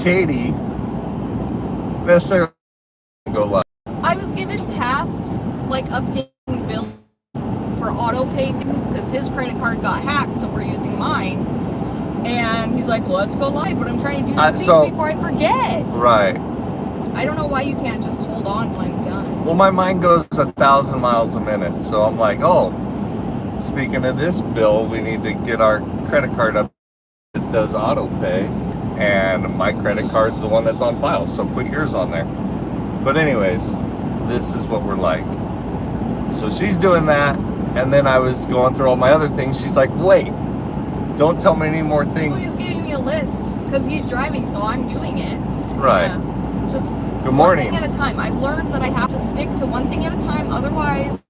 Katie necessarily go live. I was given tasks like updating bill for auto pay things because his credit card got hacked, so we're using mine. And he's like, well, let's go live, but I'm trying to do these things before I forget. Right. I don't know why you can't just hold on till I'm done. Well, my mind goes 1,000 miles a minute, so I'm like, oh, speaking of this bill, we need to get our credit card up. It does auto pay, and my credit card's the one that's on file, so put yours on there. But anyways, this is what we're like. So she's doing that, and then I was going through all my other things. She's like, wait, don't tell me any more things. Well, he's giving me a list because he's driving, so I'm doing it. Right. Yeah. Just good morning. One thing at a time. I've learned that I have to stick to one thing at a time, otherwise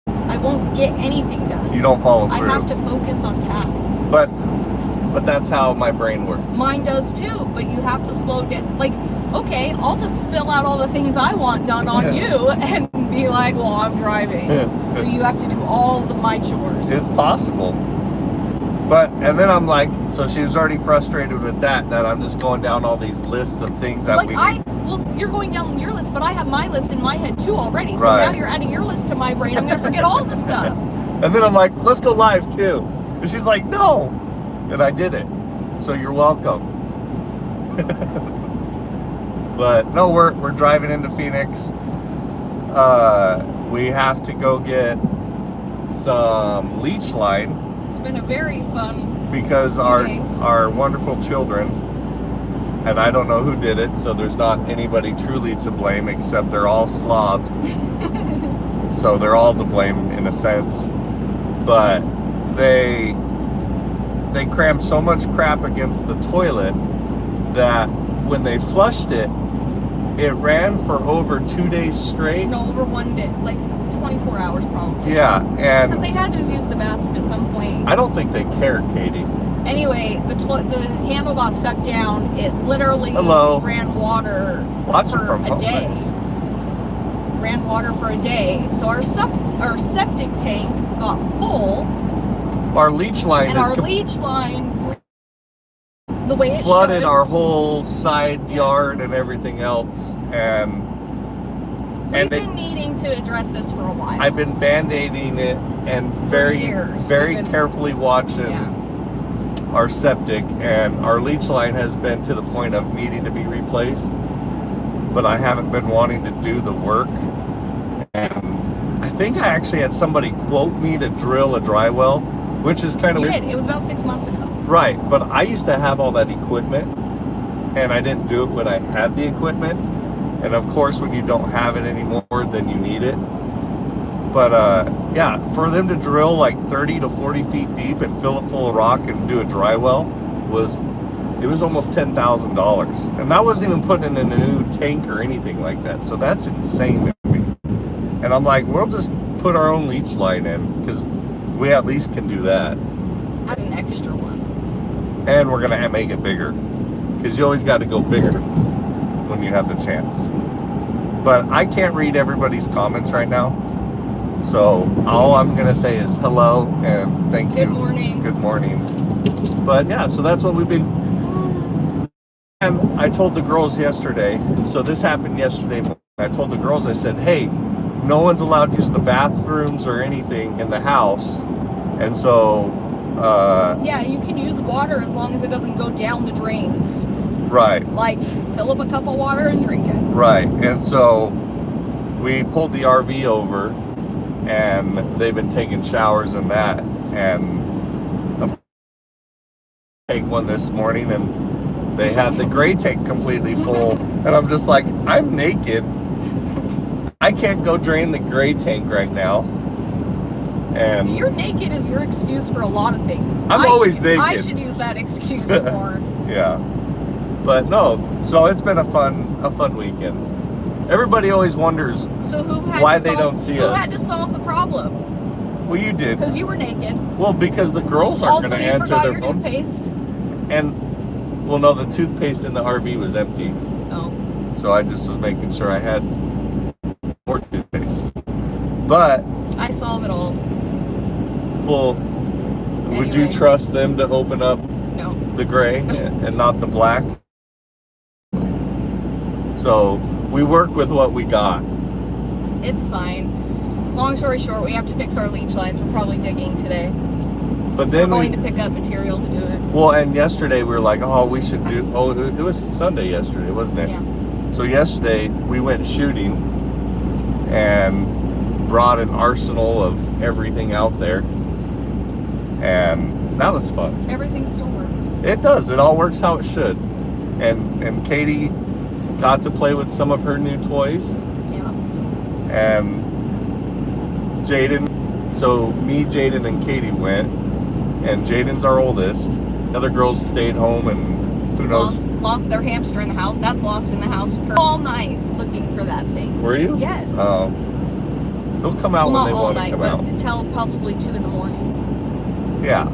I won't get anything done. You don't follow through. I have to focus on tasks. But that's how my brain works. Mine does too, but you have to slow down. Like, okay, I'll just spill out all the things I want done on you and be like, well, I'm driving. So you have to do all my chores. It's possible. And then I'm like, so she was already frustrated with that I'm just going down all these lists of things that well, you're going down your list, but I have my list in my head too already. So now you're adding your list to my brain. I'm going to forget all the stuff. And then I'm like, let's go live too. And she's like, no. And I did it. So you're welcome. But no, we're driving into Phoenix. We have to go get some leech line. It's been a very fun because our wonderful children, and I don't know who did it, so there's not anybody truly to blame except they're all slobs. So they're all to blame in a sense. But they crammed so much crap against the toilet that when they flushed it, it ran for over 2 days straight. No, over 1 day, like 24 hours probably. Yeah, and because they had to use the bathroom at some point. I don't think they cared, Katie. Anyway, the handle got stuck down. It literally ran water for a day. Ran water for a day. So our septic tank got full. Our leech line the way it flooded should. Our whole side yard and everything else, and we've been needing to address this for a while. I've been band-aiding it and very carefully watching our septic, and our leach line has been to the point of needing to be replaced, but I haven't been wanting to do the work. And I think I actually had somebody quote me to drill a dry well, which is kind of weird. It was about 6 months ago. Right, but I used to have all that equipment, and I didn't do it when I had the equipment. And of course, when you don't have it anymore, then you need it. But yeah, for them to drill like 30 to 40 feet deep and fill it full of rock and do a dry well was almost $10,000. And that wasn't even putting in a new tank or anything like that. So that's insane to me. And I'm like, we'll just put our own leach line in, because we at least can do that. Add an extra one. And we're gonna make it bigger, because you always got to go bigger when you have the chance. But I can't read everybody's comments right now, so all I'm gonna say is hello and thank you. Good morning. Good morning. But yeah, so that's what we've been. And I told the girls yesterday, so this happened yesterday morning. I told the girls, I said, hey, no one's allowed to use the bathrooms or anything in the house, and so yeah, you can use water as long as it doesn't go down the drains. Right. Like, fill up a cup of water and drink it. Right. And so we pulled the RV over, and they've been taking showers in that. And of course, take one this morning, and they had the gray tank completely full. And I'm just like, I'm naked. I can't go drain the gray tank right now. And you're naked is your excuse for a lot of things. I'm always naked. I should use that excuse more. Yeah. But no, so it's been a fun weekend. Everybody always wonders why they don't see us. Who had to solve the problem? Well, you did. Because you were naked. Well, because the girls aren't going to answer their phone. Also, you forgot your toothpaste. And, well, no, the toothpaste in the RV was empty. Oh. So I just was making sure I had more toothpaste. But I solve it all. Well, would you trust them to open up the gray and not the black? So we work with what we got. It's fine. Long story short, we have to fix our leach lines. We're probably digging today. But then we're going to pick up material to do it. Well, and yesterday we were like, oh, we should do. Oh, it was Sunday yesterday, wasn't it? Yeah. So yesterday we went shooting and brought an arsenal of everything out there, and that was fun. Everything still works. It does. It all works how it should. And Katie got to play with some of her new toys. Yeah. And Jaden, so me, Jaden, and Katie went, and Jaden's our oldest. The other girls stayed home, and who knows? Lost their hamster in the house. That's lost in the house all night looking for that thing. Were you? Yes. Oh. They'll come out when they want to come out. Until probably 2 a.m. Yeah.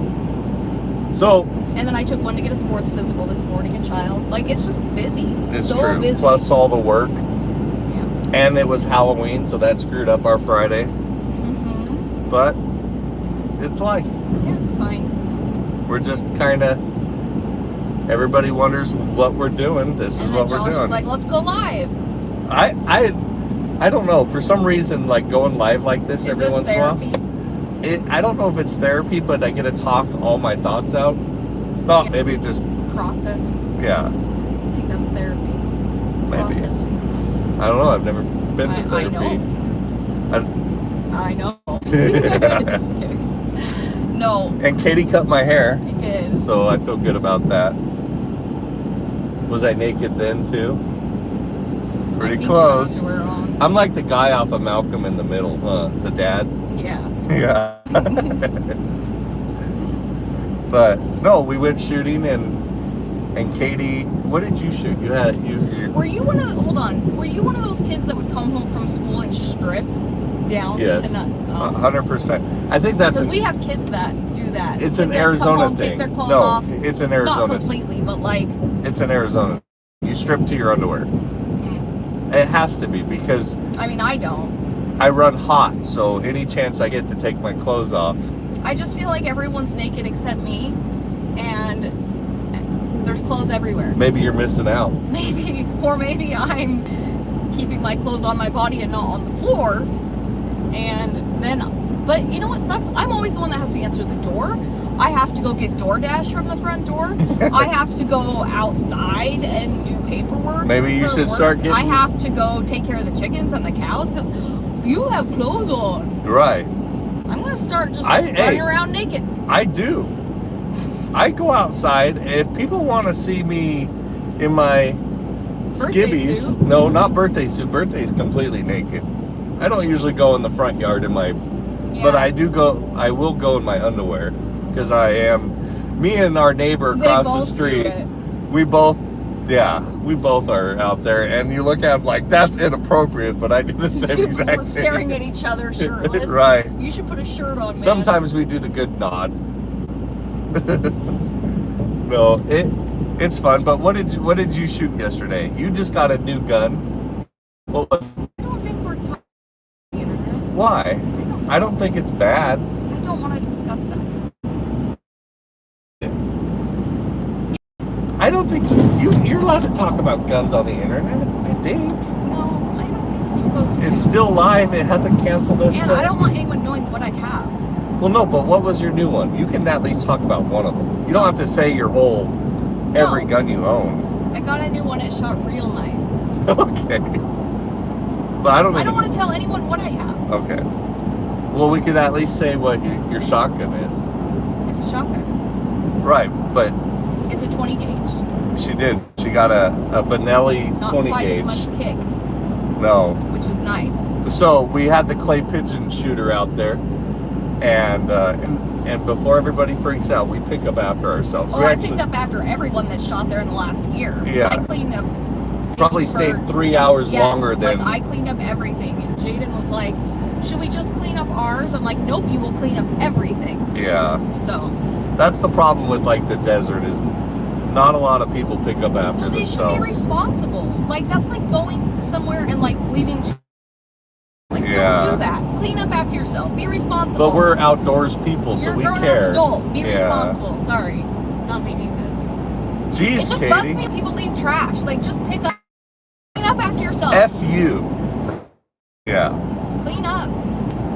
So. And then I took one to get a sports physical this morning, a child. Like, it's just busy. It's so true. Busy. Plus all the work. Yeah. And it was Halloween, so that screwed up our Friday. Mm-hmm. But it's life. Yeah, it's fine. We're just kind of. Everybody wonders what we're doing. This is what we're doing. Josh is like, let's go live. I don't know. For some reason, like going live like this every once in a while. I don't know if it's therapy, but I get to talk all my thoughts out. Oh, yeah. Maybe just process. Yeah. I think that's therapy. Maybe. Processing. I don't know. I've never been to therapy. I know. Just kidding. No. And Katie cut my hair. I did. So I feel good about that. Was I naked then too? Pretty close. I'm like the guy off of Malcolm in the Middle, huh? The dad. Yeah. Yeah. But no, we went shooting, and Katie, what did you shoot? You had you. Were you one of? Hold on. Were you one of those kids that would come home from school and strip down? Yes. 100%. I think that's. Because we have kids that do that. It's an Arizona thing. Take their clothes off. It's an Arizona. Not completely, but like. It's an Arizona. You strip to your underwear. It has to be because. I mean, I don't. I run hot, so any chance I get to take my clothes off. I just feel like everyone's naked except me, and there's clothes everywhere. Maybe you're missing out. Maybe, or maybe I'm keeping my clothes on my body and not on the floor. And then, but you know what sucks? I'm always the one that has to answer the door. I have to go get DoorDash from the front door. I have to go outside and do paperwork. Maybe you should start getting. I have to go take care of the chickens and the cows because you have clothes on. Right. I'm going to start just running around naked. I do. I go outside. If people want to see me in my skivvies. No, not birthday suit. Birthday's completely naked. I don't usually go in the front yard in my... Yeah. But I will go in my underwear. Because I am... Me and our neighbor across the street, we both are out there, and you look at them like, that's inappropriate, but I do the same exact thing. Staring at each other shirtless. Right. You should put a shirt on, man. Sometimes we do the good nod. No, it's fun, but what did you shoot yesterday? You just got a new gun. What was... I don't think we're talking on the internet. Why? I don't think it's bad. I don't want to discuss that. I don't think you're allowed to talk about guns on the internet, I think. No, I don't think you're supposed to. It's still live. It hasn't canceled us. And I don't want anyone knowing what I have. Well, no, but what was your new one? You can at least talk about one of them. You don't have to say your whole, every gun you own. I got a new one. It shot real nice. Okay. But I don't want to tell anyone what I have. Okay. Well, we could at least say what your shotgun is. It's a shotgun. Right, but... It's a 20 gauge. She did. She got a Benelli 20 gauge. Not quite as much kick. No. Which is nice. So we had the clay pigeon shooter out there, and before everybody freaks out, we pick up after ourselves. I picked up after everyone that shot there in the last year. Yeah. I cleaned up. Probably stayed 3 hours longer than. I cleaned up everything, and Jaden was like, "Should we just clean up ours?" I'm like, "Nope, you will clean up everything." Yeah. So. That's the problem with like the desert is. Not a lot of people pick up after themselves. Well, they should be responsible. Like, that's like going somewhere and, like, leaving... Like, don't do that. Clean up after yourself. Be responsible. But we're outdoors people, so we care. You're a grown-ass adult. Be responsible. Sorry. Not meaning to... Jeez, It just bugs me if people leave trash. Like, just pick up up after yourself. F you. Yeah. Clean up.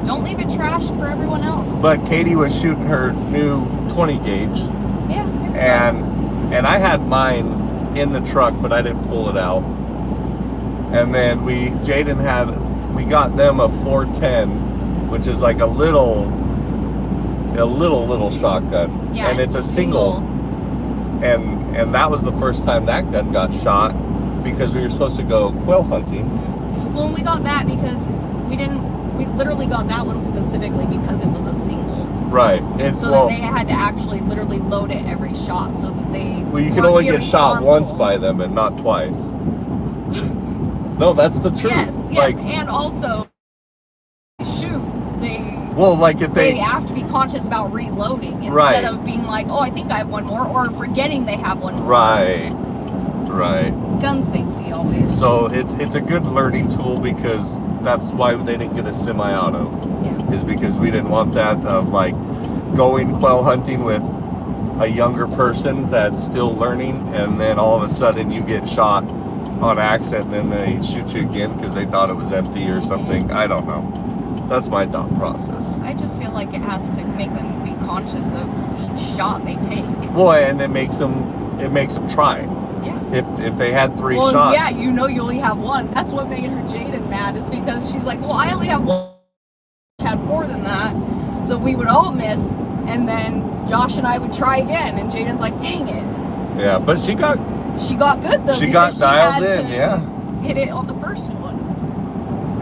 Don't leave it trashed for everyone else. But Katie was shooting her new 20 gauge. Yeah, it's and I had mine in the truck, but I didn't pull it out. And then we got them a 410, which is like a little shotgun. Yeah, and it's a single. And that was the first time that gun got shot because we were supposed to go quail hunting. Well, we got that because we literally got that one specifically because it was a single. Right. That they had to actually literally load it every shot so that they Well, you can only get shot once by them and not twice. No, that's the truth. Yes, and also they have to be conscious about reloading instead of being like, oh, I think I have one more, or forgetting they have one more. Right. Gun safety always. So it's a good learning tool because that's why they didn't get a semi-auto. Yeah. Is because we didn't want that of like going quail hunting with a younger person that's still learning, and then all of a sudden you get shot on accident and then they shoot you again because they thought it was empty or something. I don't know. That's my thought process. I just feel like it has to make them be conscious of each shot they take. Well, and it makes them try. Yeah. If they had three shots. Yeah, you only have one. That's what made her Jaden mad, is because she's like, well, I only have one. Had more than that, so we would all miss, and then Josh and I would try again, and Jaden's like, dang it. Yeah, but she got good though. She got dialed in, hit it on the first one.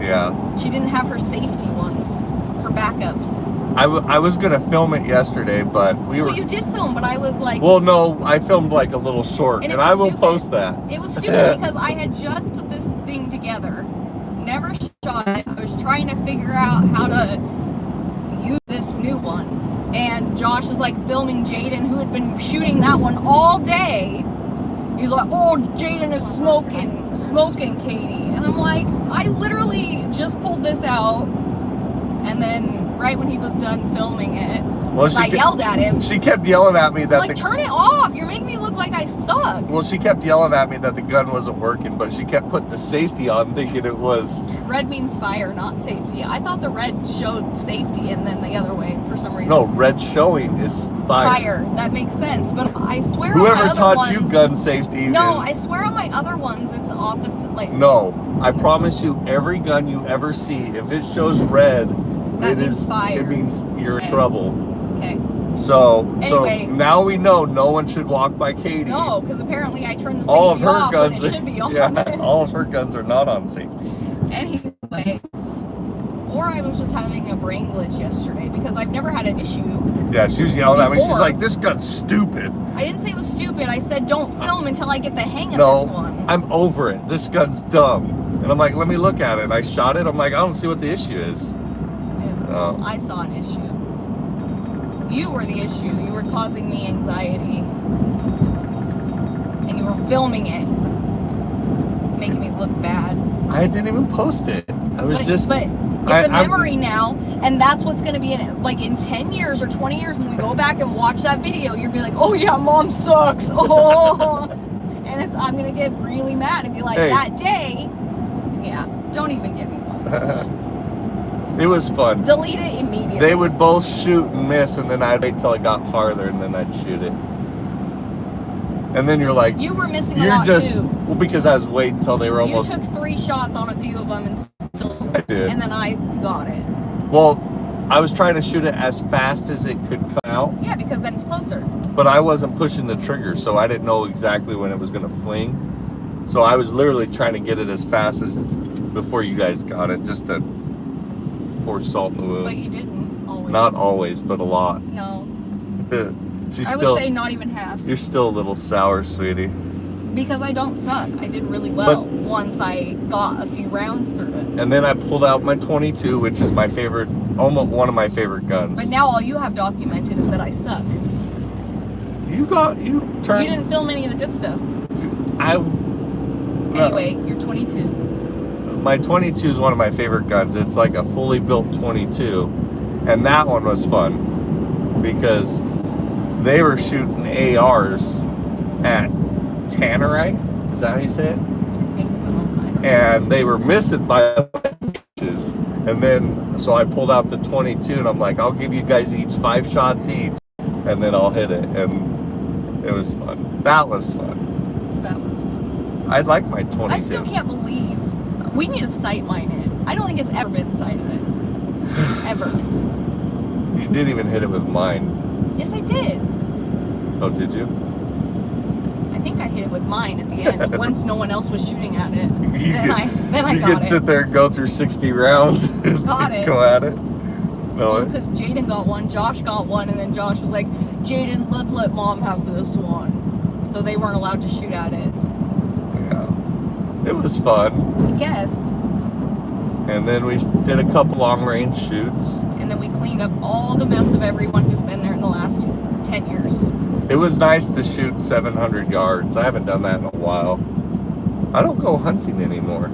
Yeah. She didn't have her safety ones, her backups. I was gonna film it yesterday, but we were. Well, you did film, but I was like. Well, no, I filmed like a little short, and I will post that. It was stupid because I had just put this thing together, never shot it. I was trying to figure out how to use this new one, and Josh is like filming Jaden, who had been shooting that one all day. He's like, "Oh, Jaden is smoking, Katie," and I'm like, "I literally just pulled this out," and then. Right when he was done filming it, I yelled at him. She kept yelling at me that turn it off. You're making me look like I suck. Well, she kept yelling at me that the gun wasn't working, but she kept putting the safety on, thinking it was. Red means fire, not safety. I thought the red showed safety, and then the other way for some reason. No, red showing is fire. Fire. That makes sense, but I swear. Whoever on my taught other you ones, gun safety? No, I swear on my other ones, it's opposite. Like. No, I promise you, every gun you ever see, if it shows red. That means fire. It means you're in trouble. Okay. So anyway, now we know no one should walk by Katie. No, because apparently I turned the safety all of her off guns when it should be on. Yeah, all of her guns are not on safety. Anyway, or I was just having a brain glitch yesterday because I've never had an issue. Yeah, she was yelling at me. She's like, "This gun's stupid." I didn't say it was stupid. I said don't film until I get the hang of this one. I'm over it. This gun's dumb. And I'm like, let me look at it. And I shot it. I'm like, I don't see what the issue is. I saw an issue. You were the issue. You were causing me anxiety. And you were filming it. Making me look bad. I didn't even post it. But it's a memory now. And that's what's going to be in it. Like in 10 years or 20 years when we go back and watch that video, you'll be like, oh yeah, mom sucks. Oh. And I'm going to get really mad and be like, that day. Yeah, don't even get me one. It was fun. Delete it immediately. They would both shoot and miss, and then I'd wait till it got farther, and then I'd shoot it. And then you're like... You were missing a lot, too. Well, because I was waiting until they were almost... You took 3 shots on a few of them, and still... I did. And then I got it. Well, I was trying to shoot it as fast as it could come out. Yeah, because then it's closer. But I wasn't pushing the trigger, so I didn't know exactly when it was going to fling. So I was literally trying to get it as fast as... before you guys got it, just to... pour salt in the wound. But you didn't always. Not always, but a lot. No. I would say not even half. You're still a little sour, sweetie. Because I don't suck. I did really well once I got a few rounds through it. And then I pulled out my 22, which is my favorite, almost one of my favorite guns. But now all you have documented is that I suck. You didn't film any of the good stuff. Anyway, you're 22. My 22 is one of my favorite guns. It's like a fully built 22. And that one was fun because they were shooting ARs at Tannerite. Is that how you say it? I think so. and they were missing by inches. And then, so I pulled out the 22, and I'm like, I'll give you guys each 5 shots each, and then I'll hit it. And it was fun. That was fun. That was fun. I'd like my 22. I still can't believe we need to sight mine it. I don't think it's ever been sighted. Ever. You didn't even hit it with mine. Yes, I did. Oh, did you? I think I hit it with mine at the end. Once no one else was shooting at it. You Then I got could it. sit there and go through 60 rounds and Got it. go at it. No, Because Jaden got one, Josh got one, and then Josh was like, Jaden, let's let Mom have this one. So they weren't allowed to shoot at it. yeah. It was fun. I guess. And then we did a couple long-range shoots. And then we cleaned up all the mess of everyone who's been there in the last 10 years. It was nice to shoot 700 yards. I haven't done that in a while. I don't go hunting anymore.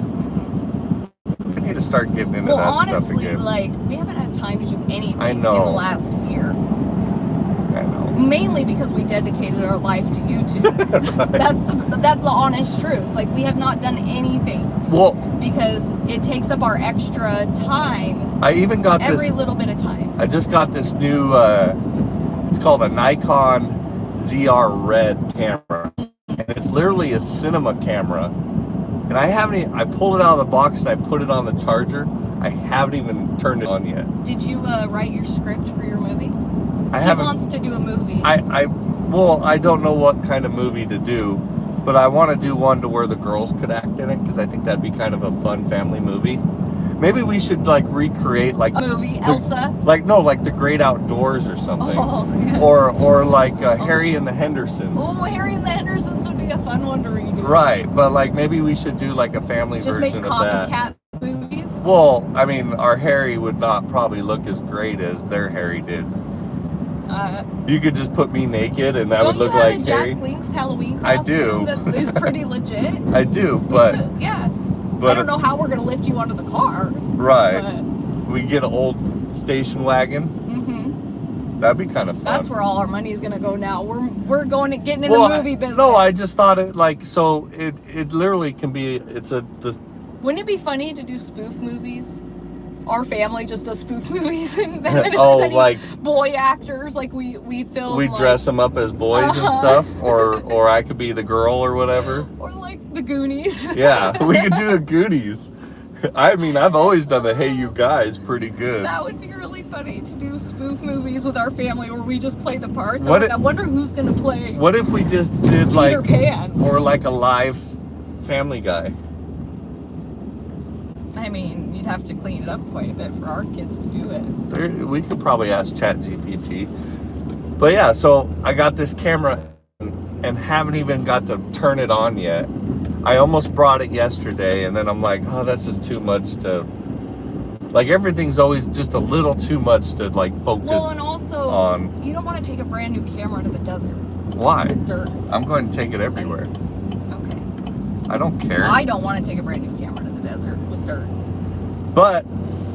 I need to start getting into that stuff honestly, again. like, we haven't had time to do anything I know. in the last year. I know. Mainly because we dedicated our life to YouTube. Right. That's the honest truth. Like, we have not done anything. Well, Because it takes up our extra time. I even got Every this. little bit of time. I just got this new. It's called a Nikon ZR Red camera, and it's literally a cinema camera. And I haven't. I pulled it out of the box and I put it on the charger. I haven't even turned it on yet. Did you write your script for your movie? I He haven't. wants to do a movie. Well, I don't know what kind of movie to do, but I want to do one to where the girls could act in it, because I think that'd be kind of a fun family movie. Maybe we should like recreate like A movie, Elsa. like the Great Outdoors or something, Oh, yeah. or like Harry and the Hendersons. Oh, Harry and the Hendersons would be a fun one to redo. Right, but like maybe we should do like a family Just make version of that. copycat movies. Well, I mean, our Harry would not probably look as great as their Harry did. You could just put me naked and that would look like Don't you Harry. have a Jack Link's Halloween I costume do. that is pretty legit? I do, but Yeah. but I don't know how we're going to lift you onto the car. right, But, we get an old station wagon. That'd be kind of fun. that's where all our money is going to go now. We're going to getting in Well, the movie business. No, I just thought it like so. It literally can be. Wouldn't it be funny to do spoof movies? Our family just does spoof movies, and then if Oh, there's any like- boy actors, like we film. We like, dress them up as boys and Uh-huh. stuff, or I could be the girl or whatever. or like the Goonies. Yeah, we could do a Goonies. I mean, I've always done the Hey You Guys pretty good. That would be really funny to do spoof movies with our family where we just play the parts. What Like, if- I wonder who's gonna play What if we just did Peter like, Pan. or like a live Family Guy? I mean, you'd have to clean it up quite a bit for our kids to do it. We could probably ask ChatGPT. But yeah, so I got this camera and haven't even got to turn it on yet. I almost brought it yesterday, and then I'm like, oh, that's just too much to, like, everything's always just a little too much to like focus Well, and also, on. you don't want to take a brand new camera to the desert Why? with dirt. I'm going to take it everywhere. Okay. I don't care. I don't want to take a brand new camera to the desert with dirt. But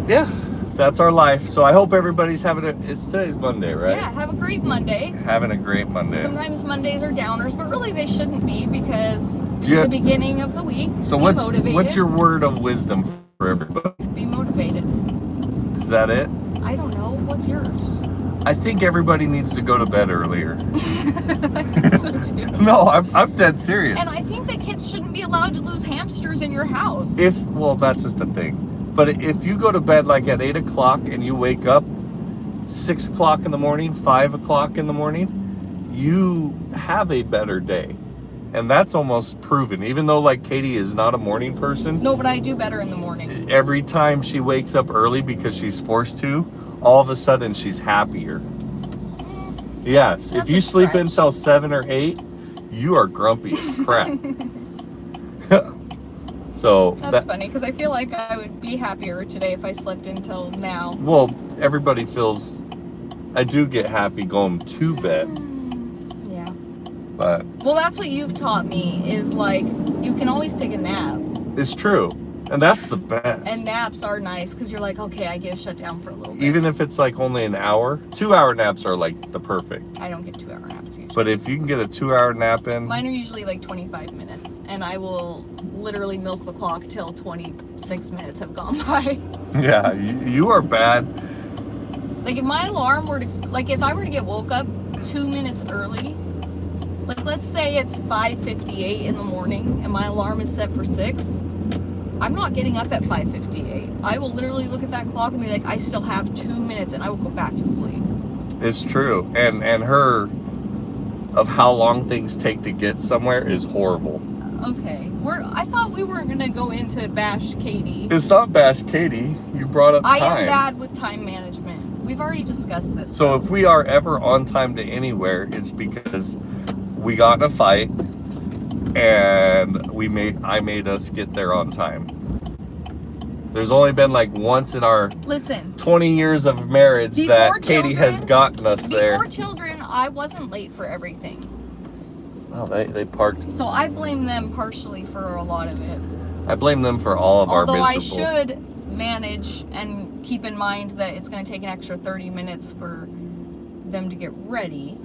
yeah, that's our life. So I hope everybody's having today's Monday, right? Yeah, have a great Monday. Having a great Monday. Sometimes Mondays are downers, but really they shouldn't be because it's Yeah. the beginning of the week. So Be motivated. what's your word of wisdom for everybody? Be motivated. Is that it? I don't know. What's yours? I think everybody needs to go to bed earlier. I think so too. No, I'm dead serious. And I think that kids shouldn't be allowed to lose hamsters in your house. Well, that's just the thing. But if you go to bed like at 8 o'clock and you wake up 6 o'clock in the morning, 5 o'clock in the morning, you have a better day. And that's almost proven. Even though like Katie is not a morning person, No, but I do better in the morning. every time she wakes up early because she's forced to, all of a sudden she's happier. Yes, if That's you a sleep stretch. until 7 or 8, you are grumpy as crap. So That's funny because I feel like I would be happier today if I slept until now. well, everybody feels. I do get happy going to bed, Yeah. but Well, that's what you've taught me is like you can always take a nap. it's true. And that's the best. And naps are nice because you're like, okay, I get to shut down for a little bit. Even if it's like only an hour, 2-hour naps are like the perfect. I don't get 2-hour naps usually. But if you can get a 2-hour nap in. Mine are usually like 25 minutes. And I will literally milk the clock till 26 minutes have gone by. Yeah, you are bad. Like if my alarm were to, like if I were to get woke up 2 minutes early, like let's say it's 5:58 in the morning and my alarm is set for 6, I'm not getting up at 5:58. I will literally look at that clock and be like, I still have 2 minutes, and I will go back to sleep. It's true. And her of how long things take to get somewhere is horrible. Okay. I thought we weren't gonna go into bash Katie. It's not bash Katie. You brought up time. I am bad with time management. We've already discussed this. So if we are ever on time to anywhere, it's because we got in a fight and I made us get there on time. There's only been like once in our 20 years of marriage that Katie has gotten us there. Before children, I wasn't late for everything. Oh, they parked. So I blame them partially for a lot of it. I blame them for all of our miserable. Although I should manage and keep in mind that it's going to take an extra 30 minutes for them to get ready.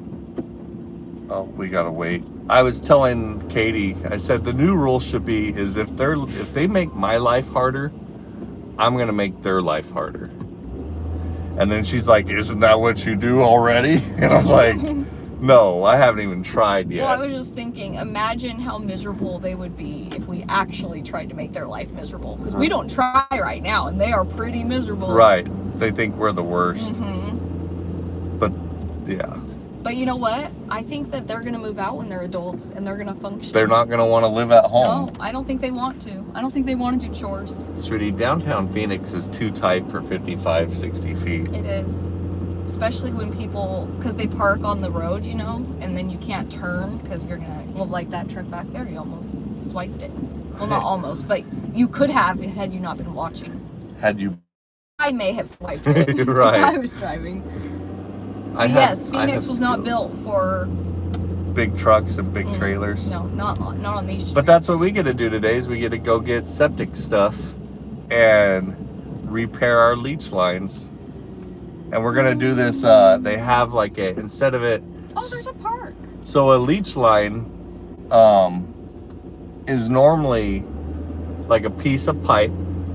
Oh, we gotta wait. I was telling Katie, I said the new rule should be is if they make my life harder, I'm gonna make their life harder. And then she's like, isn't that what you do already? And I'm like, no, I haven't even tried yet. Well, I was just thinking, imagine how miserable they would be if we actually tried to make their life miserable. Because we don't try right now, and they are pretty miserable. Right. They think we're the worst. Mm-hmm. But, yeah. But you know what? I think that they're going to move out when they're adults, and they're going to function. They're not going to want to live at home. No, I don't think they want to. I don't think they want to do chores. Sweetie, downtown Phoenix is too tight for 55, 60 feet. It is. Especially when people, because they park on the road, you know, and then you can't turn because you're going to, well, like that truck back there, you almost swiped it. Well, not almost, but you could have had you not been watching. Had you? I may have swiped it right. if I was driving. Yes, Phoenix was not built for big trucks and big trailers. No, not on these streets. But that's what we get to do today is we get to go get septic stuff and repair our leach lines. And we're gonna do this, they have like instead of it. Oh, there's a park. So a leach line is normally like a piece of pipe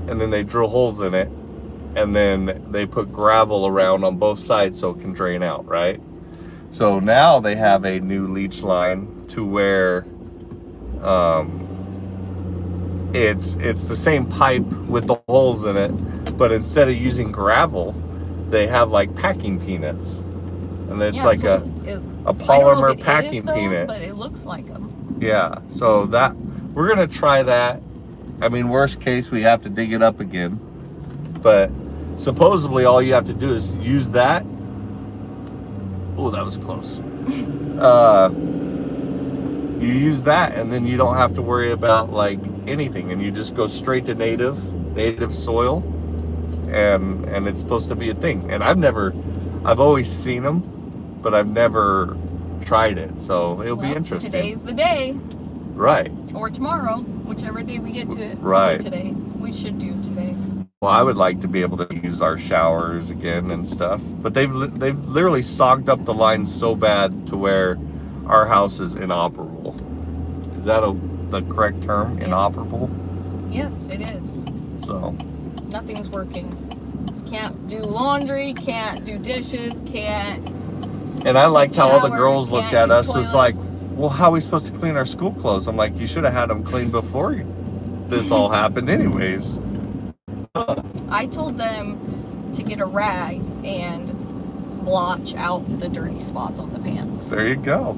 and then they drill holes in it and then they put gravel around on both sides so it can drain out, right? So now they have a new leach line to where it's the same pipe with the holes in it, but instead of using gravel, they have like packing peanuts, and it's like a polymer packing peanut. But it looks like them. Yeah, so that we're gonna try that. I mean, worst case, we have to dig it up again, but supposedly all you have to do is use that. Oh, that was close. You use that, and then you don't have to worry about like anything, and you just go straight to native soil. And it's supposed to be a thing. And I've always seen them, but I've never tried it. So it'll be interesting. Today's the day. Right. Or tomorrow, whichever day we get to it. Right. Today. We should do today. Well, I would like to be able to use our showers again and stuff. But they've literally sogged up the lines so bad to where our house is inoperable. Is that the correct term? Yes. Inoperable? Yes, it is. So. Nothing's working. Can't do laundry, can't do dishes, can't. And I liked how all the girls looked at us was like, well, how are we supposed to clean our school clothes? I'm like, you should have had them clean before this all happened anyways. I told them to get a rag and blotch out the dirty spots on the pants. There you go.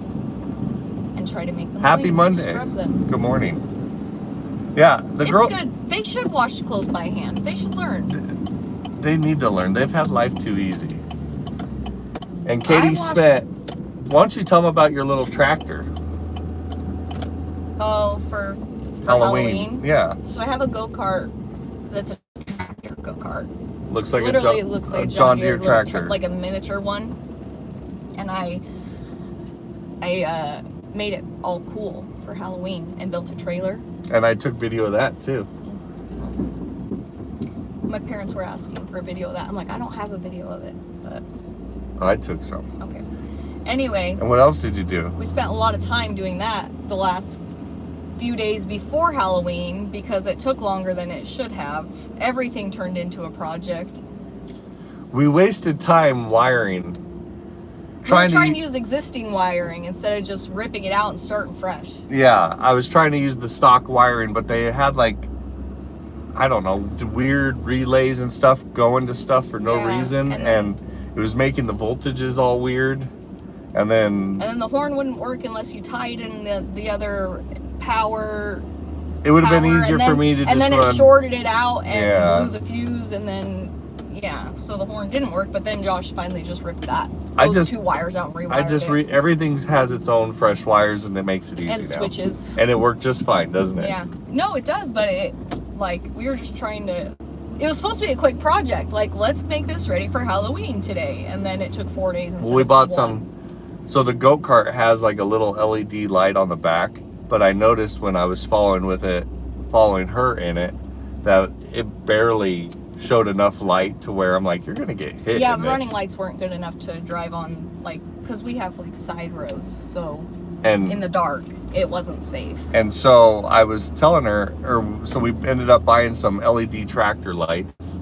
And try to make them Happy clean. Monday. Scrub them. Good morning. Yeah, it's good. They should wash clothes by hand. They should learn. They need to learn. They've had life too easy. And Katie spent. Why don't you tell them about your little tractor? Oh, for Halloween. Yeah. So I have a go-kart that's a tractor go-kart. Looks like literally it looks like a John Deere tractor, like a miniature one. And I made it all cool for Halloween and built a trailer. And I took video of that too. My parents were asking for a video of that. I'm like, I don't have a video of it, but I took some. Okay. Anyway. And what else did you do? We spent a lot of time doing that the last few days before Halloween because it took longer than it should have. Everything turned into a project. We wasted time wiring. We were trying to use existing wiring instead of just ripping it out and starting fresh. Yeah, I was trying to use the stock wiring, but they had like, I don't know, weird relays and stuff going to stuff for no reason, and it was making the voltages all weird. And then the horn wouldn't work unless you tied in the other power. It would have been easier for me to just run. And then it shorted it out and blew the fuse, and then so the horn didn't work. But then Josh finally just ripped those two wires out and rewired it. Everything has its own fresh wires, and it makes it easy and switches. And it worked just fine, doesn't it? Yeah. No, it does, but we were just trying to. It was supposed to be a quick project. Like, let's make this ready for Halloween today, and then it took 4 days. We bought some. So the go-kart has like a little LED light on the back, but I noticed when I was following her in it, that it barely showed enough light to where I'm like, you're gonna get hit. Yeah, the running lights weren't good enough to drive on, because we have side roads, so in the dark it wasn't safe. And so I was telling her, so we ended up buying some LED tractor lights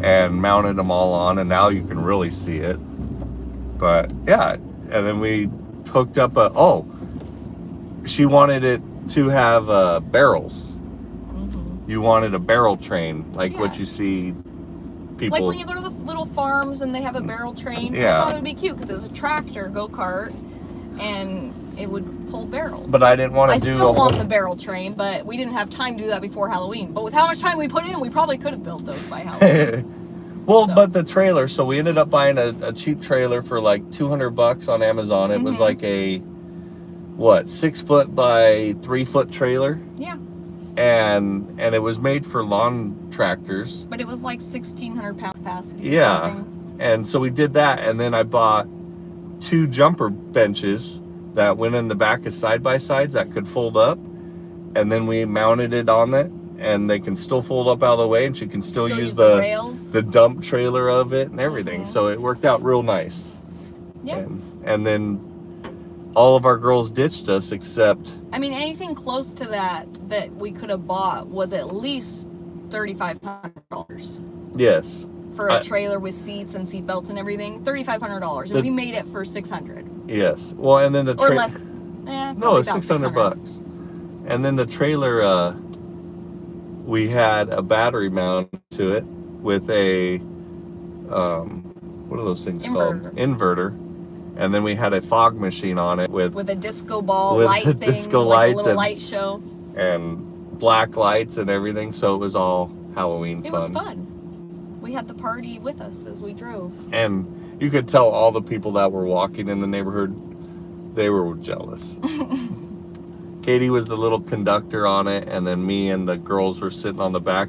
and mounted them all on, and now you can really see it. But yeah, and then we hooked up she wanted it to have barrels. You wanted a barrel train, what you see people. Like when you go to the little farms and they have a barrel train. Yeah. I thought it would be cute because it was a tractor go-kart and it would pull barrels. But I didn't want to do I still want the barrel train, but we didn't have time to do that before Halloween. But with how much time we put in, we probably could have built those by Halloween. But the trailer, so we ended up buying a cheap trailer for like $200 on Amazon. It was like a 6 foot by 3 foot trailer. Yeah. And it was made for lawn tractors. But it was like 1,600 pound capacity. Yeah. And so we did that, and then I bought 2 jumper benches that went in the back as side-by-sides that could fold up. And then we mounted it on it, and they can still fold up out of the way, and she can still use the rails, the dump trailer of it and everything. So it worked out real nice. Yeah. And then all of our girls ditched us except... I mean, anything close to that we could have bought was at least $3,500. Yes. For a trailer with seats and seat belts and everything, $3,500, and we made it for $600. Yes. Well, and then the or less. No, it's $600. And then the trailer, we had a battery mount to it with a what are those things called? Inverter. And then we had a fog machine on it with a disco ball light thing, disco like lights a little light show, and black lights and everything. So it was all Halloween fun. It was fun. We had the party with us as we drove. And you could tell all the people that were walking in the neighborhood, they were jealous. Katie was the little conductor on it, and then me and the girls were sitting on the back.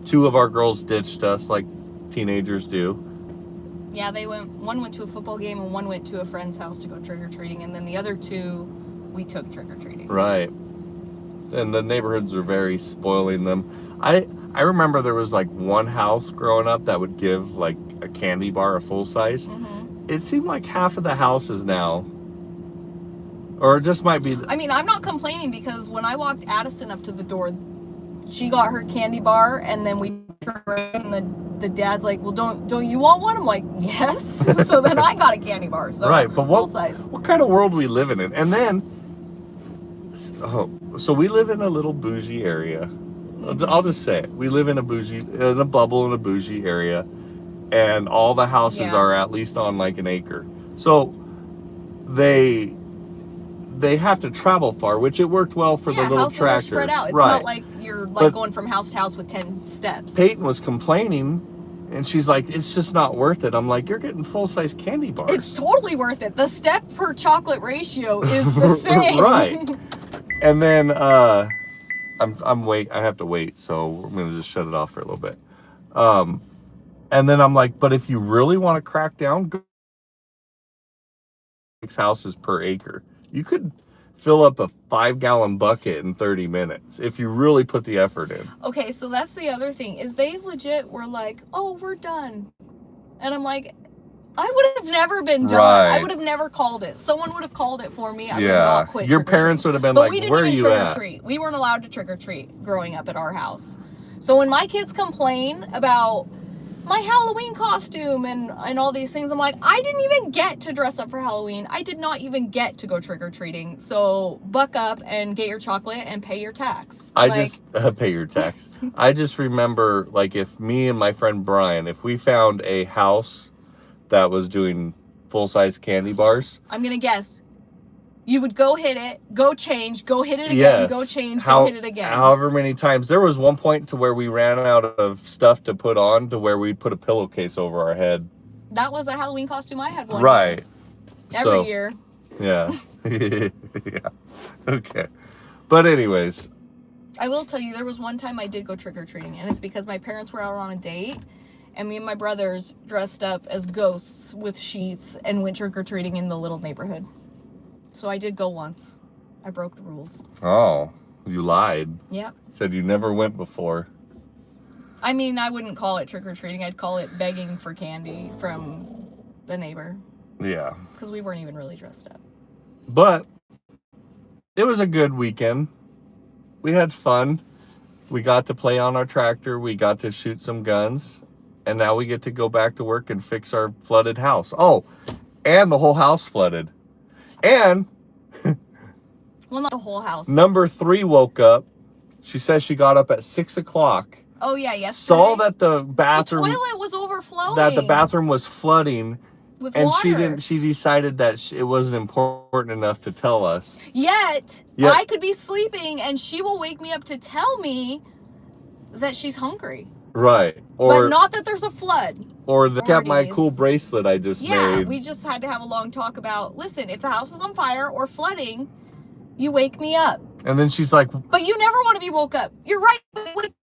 2 of our girls ditched us like teenagers do. Yeah, one went to a football game and one went to a friend's house to go trick-or-treating, and then the other 2, we took trick-or-treating. Right. And the neighborhoods are very spoiling them. I remember there was like one house growing up that would give like a candy bar, a full size. It seemed like half of the houses now, or it just might be. I mean, I'm not complaining because when I walked Addison up to the door, she got her candy bar, and then we turned around and the dad's like, well, don't you want one? I'm like, yes. So then I got a candy bar. So right, but full size. What kind of world we live in? And then, so we live in a little bougie area. I'll just say it. We live in a bubble in a bougie area, and all the houses are at least on like an acre. So they have to travel far, which it worked well for the little houses tractor. Are spread out. It's not like you're going from house to house with 10 steps. Peyton was complaining, and she's like, it's just not worth it. I'm like, you're getting full-size candy bars. It's totally worth it. The step per chocolate ratio is the same. Right. And then I have to wait, so I'm gonna just shut it off for a little bit. And then I'm like, but if you really want to crack down, go 6 houses per acre. You could fill up a 5-gallon bucket in 30 minutes if you really put the effort in. Okay, so that's the other thing, is they legit were like, oh, we're done. And I'm like, I would have never been done. Right. I would have never called it. Someone would have called it for me. I would have Yeah. not quit Your parents would have been But like, we didn't where are even you trick at? or treat. We weren't allowed to trick or treat growing up at our house. So when my kids complain about my Halloween costume and all these things, I'm like, I didn't even get to dress up for Halloween. I did not even get to go trick or treating. So buck up and get your chocolate and pay your tax. Pay your tax. I just remember, like, if me and my friend Brian, if we found a house that was doing full-size candy bars, I'm gonna guess you would go hit it, go change, go hit it again, go change, go hit it again. However many times. There was one point to where we ran out of stuff to put on, to where we'd put a pillowcase over our head. That was a Halloween costume I had one right year. Every year. Yeah. Yeah. Okay. But anyways, I will tell you, there was one time I did go trick-or-treating, and it's because my parents were out on a date, and me and my brothers dressed up as ghosts with sheets and went trick-or-treating in the little neighborhood. So I did go once. I broke the rules. Oh, you lied. Yep. Said you never went before. I mean, I wouldn't call it trick-or-treating. I'd call it begging for candy from the neighbor. Yeah. Because we weren't even really dressed up. But it was a good weekend. We had fun. We got to play on our tractor. We got to shoot some guns. And now we get to go back to work and fix our flooded house. Oh, and the whole house flooded. And well, not the whole house. Number 3 woke up. She says she got up at 6 o'clock. Oh yeah, yesterday. Saw that the bathroom, the toilet was overflowing. That the bathroom was flooding. With and water. She decided that it wasn't important enough to tell us. Yet I could be sleeping and she will wake me up to tell me that she's hungry. Right. But not that there's a flood. Or kept my cool bracelet I just made. Yeah, we just had to have a long talk about, listen, if the house is on fire or flooding, you wake me up. And then she's like, but you never want to be woke up. You're right,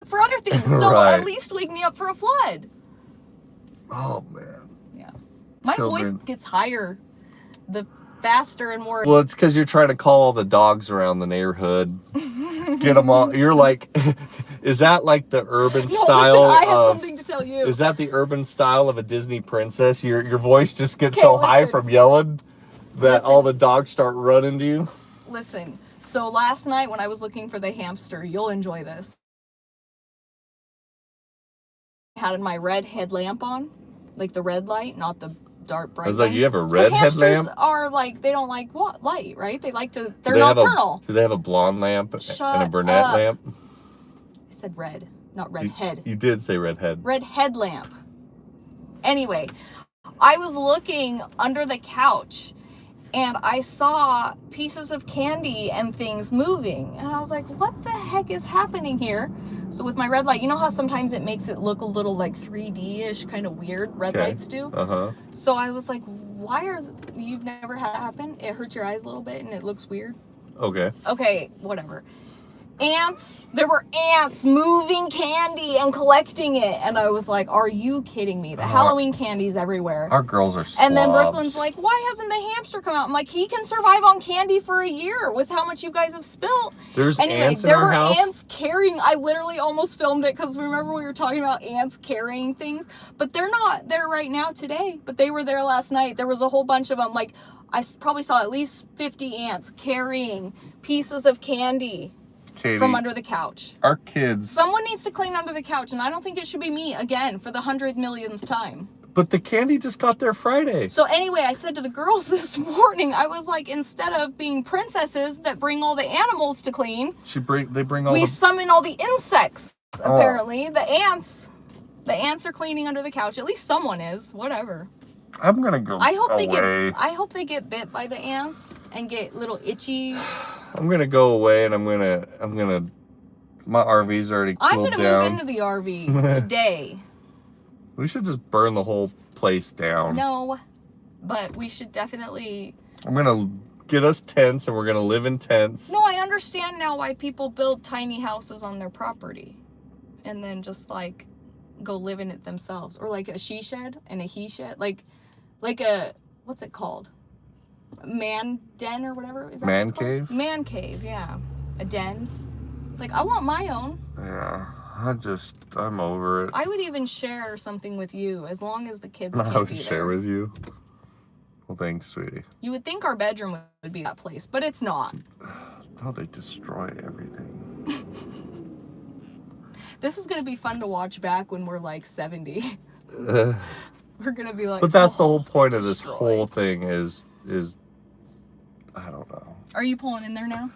for other things. So right. At least wake me up for a flood. Oh, man. Yeah. My voice gets higher the faster and more. Well, it's because you're trying to call all the dogs around the neighborhood. Get them all. You're like, is that like the urban style? Listen, I have something to tell you. Is that the urban style of a Disney princess? Your voice just gets so high from yelling that all the dogs start running to you? Listen, so last night when I was looking for the hamster, you'll enjoy this. I had my red headlamp on, like the red light, not the dark bright. I was like, you have a red headlamp? Hamsters are like, they don't like what light, right? They like to, they're nocturnal. Do they have a blonde lamp and a brunette lamp? I said red, not red head. You did say red head. Red headlamp. Anyway, I was looking under the couch and I saw pieces of candy and things moving. And I was like, what the heck is happening here? So with my red light, you know how sometimes it makes it look a little like 3D-ish, kind of weird, red lights do? Uh-huh. So I was like, you've never had that happen? It hurts your eyes a little bit and it looks weird? Okay. Okay, whatever. Ants, there were ants moving candy and collecting it. And I was like, are you kidding me? The Halloween candy's everywhere. Our girls are slobs. And then Brooklyn's like, why hasn't the hamster come out? I'm like, he can survive on candy for a year with how much you guys have spilt. There's ants in our house? There were ants carrying, I literally almost filmed it because remember we were talking about ants carrying things? But they're not there right now today. But they were there last night. There was a whole bunch of them. Like, I probably saw at least 50 ants carrying pieces of candy. Katie, from under the couch. Our kids. Someone needs to clean under the couch, and I don't think it should be me again for the 100 millionth time. But the candy just got there Friday. So anyway, I said to the girls this morning, I was like, instead of being princesses that bring all the animals to clean, we summon all the insects. Apparently, the ants are cleaning under the couch. At least someone is. Whatever. I'm gonna go. I hope they get bit by the ants and get little itchy. I'm gonna go away and I'm gonna. My RV's already cooled down. I'm gonna move into the RV today. We should just burn the whole place down. No, but we should definitely. I'm gonna get us tents and we're gonna live in tents. No, I understand now why people build tiny houses on their property, and then just like go live in it themselves, or like a she shed and a he shed, like a, what's it called? Man den or whatever. Is that Man what it's called? cave? Man cave, yeah. A den. Like, I want my own. Yeah, I'm over it. I would even share something with you as long as the kids can't I would be there. share with you. Well, thanks, sweetie. You would think our bedroom would be that place, but it's not. No, they destroy everything. This is going to be fun to watch back when we're like 70. We're going to be like... But that's the whole point of this whole thing is I don't know. Are you pulling in there now?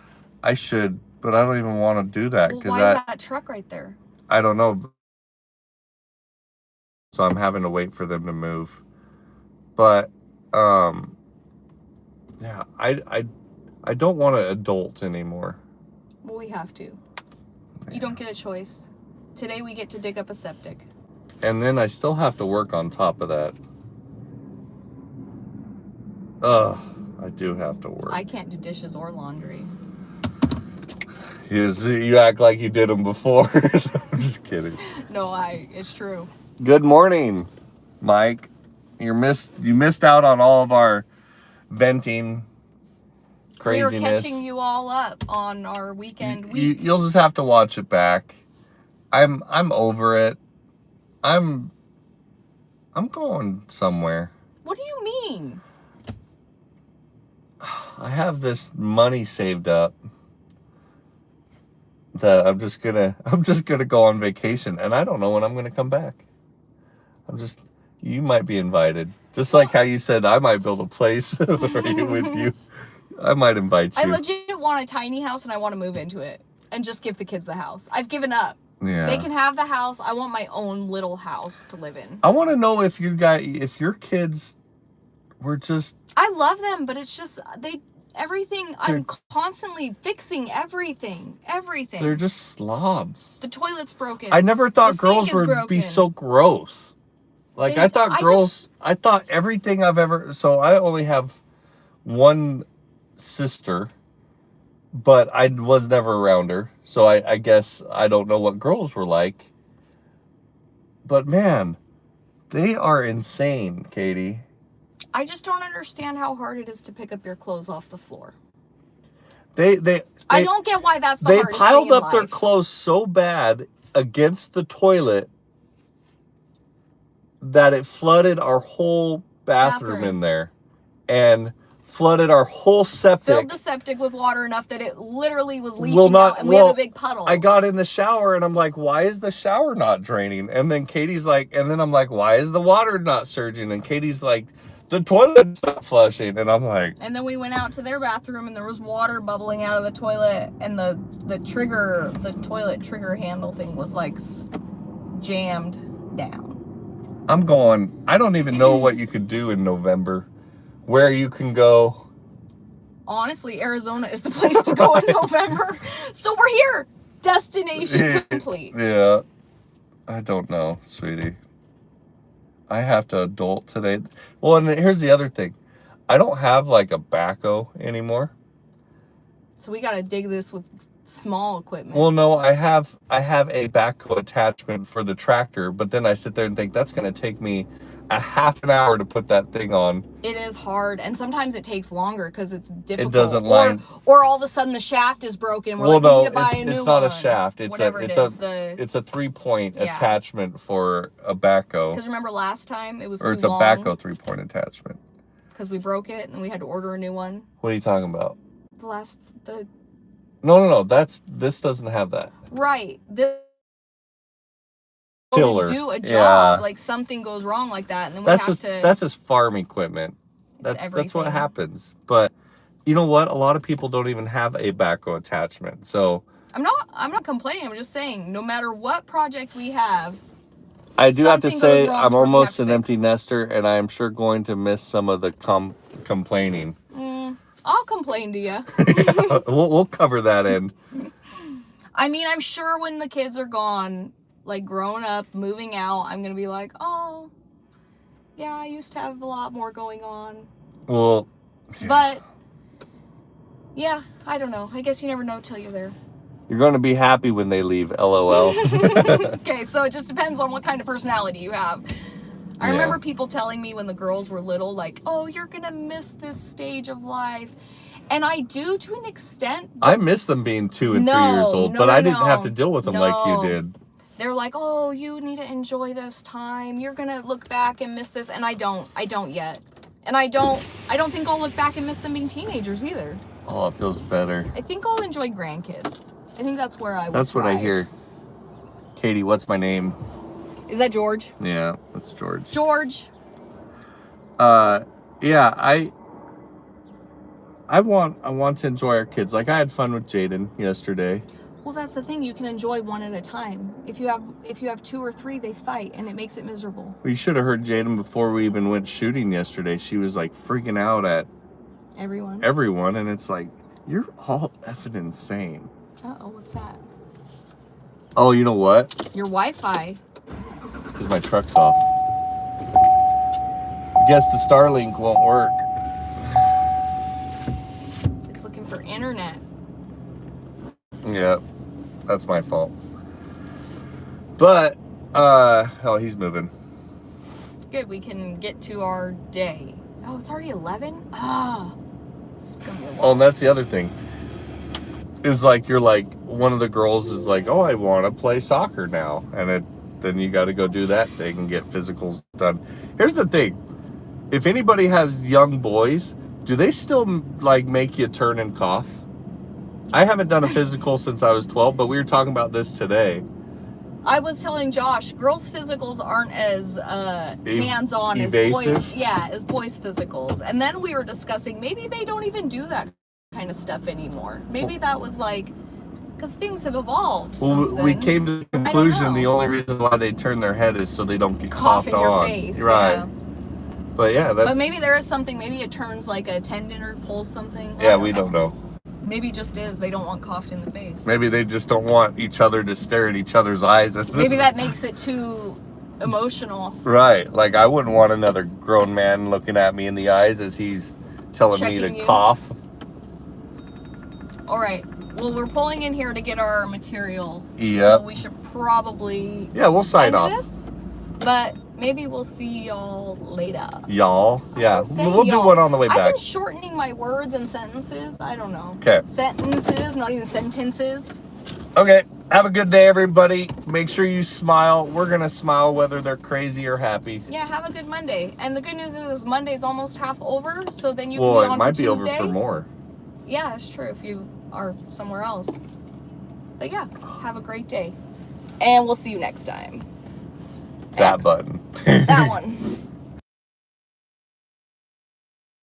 I should, but I don't even want to do that. Well, why is that truck right there? I don't know. So I'm having to wait for them to move. But, yeah, I don't want to adult anymore. Well, we have to. Yeah. You don't get a choice. Today we get to dig up a septic. And then I still have to work on top of that. I do have to work. I can't do dishes or laundry. You act like you did them before. I'm just kidding. No, it's true. Good morning, Mike. You missed out on all of our venting craziness. We were catching you all up on our weekend week. You'll just have to watch it back. I'm over it. I'm going somewhere. What do you mean? I have this money saved up that I'm just gonna go on vacation, and I don't know when I'm gonna come back. You might be invited. Just like how you said I might build a place with you. I might invite you. I legit want a tiny house and I want to move into it and just give the kids the house. I've given up. Yeah. They can have the house. I want my own little house to live in. I want to know if your kids were just... I love them, but it's just I'm constantly fixing everything. They're just slobs. The toilet's broken. I never thought girls would be so gross. Like, I thought everything I've ever... So I only have one sister, but I was never around her. So I guess I don't know what girls were like. But man, they are insane, Katie. I just don't understand how hard it is to pick up your clothes off the floor. I don't get why that's the hardest thing in life. They piled up their clothes so bad against the toilet that it flooded our whole bathroom in there and flooded our whole septic. Filled the septic with water enough that it literally was leaching out, and we had a big puddle. I got in the shower and I'm like, why is the shower not draining? And then Katie's like, and then I'm like, why is the water not surging? And Katie's like, the toilet's not flushing. And I'm like... And then we went out to their bathroom and there was water bubbling out of the toilet, and the toilet trigger handle thing was like jammed down. I'm going, I don't even know what you could do in November. Where you can go. Honestly, Arizona is the place to go in November. So we're here. Destination complete. Yeah. I don't know, sweetie. I have to adult today. Well, and here's the other thing. I don't have like a backhoe anymore. So we got to dig this with small equipment. Well, no, I have a backhoe attachment for the tractor, but then I sit there and think that's going to take me a half an hour to put that thing on. It is hard, and sometimes it takes longer because it's difficult. It doesn't line. Or all of a sudden the shaft is broken. We need to buy a new one. It's not a shaft. It's a 3-point attachment for a backhoe. Because remember last time it was too long. Or it's a backhoe 3-point attachment. Because we broke it and we had to order a new one. What are you talking about? No. This doesn't have that. Right. Killer. Do a job, like something goes wrong like that, and then that's just farm equipment. That's what happens. But you know what? A lot of people don't even have a backhoe attachment. So I'm not complaining. I'm just saying, no matter what project we have, I do have to say I'm almost an empty nester, and I am sure going to miss some of the complaining. I'll complain to you. We'll cover that end. I mean, I'm sure when the kids are gone, like grown up, moving out, I'm gonna be like, oh, yeah, I used to have a lot more going on. Well, yeah. But yeah, I don't know. I guess you never know till you're there. You're gonna be happy when they leave, LOL. Okay, so it just depends on what kind of personality you have. I remember people telling me when the girls were little, like, oh, you're going to miss this stage of life. And I do to an extent. I miss them being 2 and 3 years old, but I didn't have to deal with them like you did. They're like, oh, you need to enjoy this time. You're going to look back and miss this. And I don't yet. And I don't think I'll look back and miss them being teenagers either. Oh, it feels better. I think I'll enjoy grandkids. I think that's where I would That's what I hear. Katie, what's my name? Is that George? Yeah, that's George. George. Yeah, I want to enjoy our kids. Like, I had fun with Jaden yesterday. Well, that's the thing. You can enjoy one at a time. If you have 2 or 3, they fight, and it makes it miserable. We should have heard Jaden before we even went shooting yesterday. She was like freaking out at everyone, and it's like, you're all effing insane. Uh-oh, what's that? Oh, you know what? Your Wi-Fi. It's because my truck's off. I guess the Starlink won't work. It's looking for internet. Yeah, that's my fault. But, oh, he's moving. Good, we can get to our day. Oh, it's already 11? Ah, this is gonna be a long. Oh, and that's the other thing. Is like, you're like, one of the girls is like, oh, I want to play soccer now. And then you got to go do that thing and get physicals done. Here's the thing. If anybody has young boys, do they still like make you turn and cough? I haven't done a physical since I was 12, but we were talking about this today. I was telling Josh, girls' physicals aren't as hands-on as boys. Yeah, as boys' physicals. And then we were discussing maybe they don't even do that kind of stuff anymore. Maybe that was like, because things have evolved since then. We came to the conclusion the only reason why they turn their head is so they don't get coughed on. Your face, right. Yeah. But yeah, that's... But maybe there is something, maybe it turns like a tendon or pulls something. Yeah, we don't know. Maybe just is, they don't want coughed in the face. Maybe they just don't want each other to stare at each other's eyes. Maybe that makes it too emotional. Right, like I wouldn't want another grown man looking at me in the eyes as he's telling me to cough. All right. Well, we're pulling in here to get our material. Yeah. So we should probably we'll sign off. This, but maybe we'll see y'all later. Y'all? Yeah. We'll do one on the way back. I've been shortening my words and sentences. I don't know. Okay. Sentences, not even sentences. Okay. Have a good day, everybody. Make sure you smile. We're going to smile whether they're crazy or happy. Yeah, have a good Monday. And the good news is Monday's almost half over, so then you can be be on it might to be Tuesday. over for more. Yeah, that's true if you are somewhere else. But yeah, have a great day. And we'll see you next time. That button. That one.